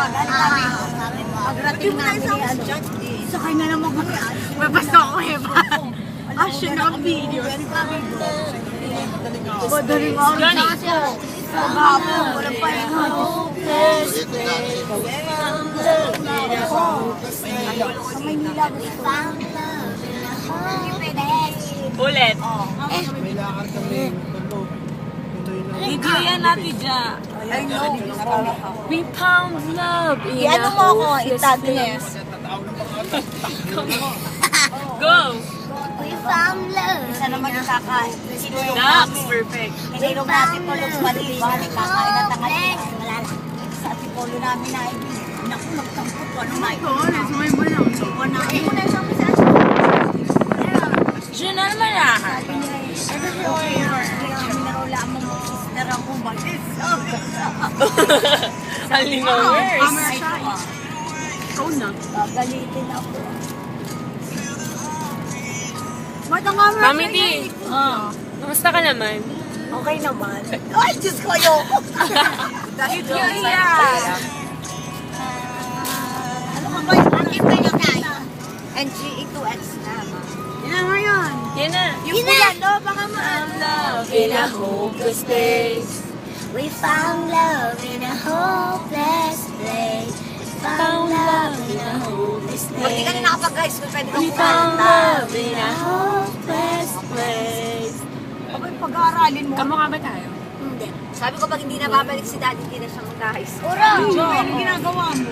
galing kami. Pagdating namin ni ano, sakay na naman kami. Basta ako ba? Siya naka-video. Madaling araw na kasi maghapon, walang pahinga. Sa Maynila gusto. Ulit. May lakad kami. Video yan natin dyan. I know. We found love in Ano mo ako, itag niya. Go! We found love. Isa naman yung kakain. Sinulong That's namin. perfect. Sinulong natin po nung paligid. Kakain na tangali. Wala na. Sa tipolo namin na naku, magtampot ko. Ano may? Sumay mo lang. Wala. Eh, kung na isang isa. Diyan na naman lahat. Sabi niya eh. Kami na raw lamang mo. Sister ako. Balis. Ang linawers. Ikaw na. Gagalitin ako. Mami T, kamusta ka naman? Okay naman. Ay, Diyos ko, ayoko. Dahil ano ka ba yung aking kayo guys? NGE2X na. Yan na ngayon. Yan na. Yung yan, no? Baka Love in a hopeless place. We found love in a hopeless place. Found love in a hopeless place. Pag di ka na nakapag-high school, pwede kang We found kumanta. love in a hopeless place. Ako yung pag-aaralin mo. Kamukha ba tayo? Hindi. Sabi ko pag hindi na babalik si daddy, hindi na siya mag-high school. Ura! Ano ginagawa mo?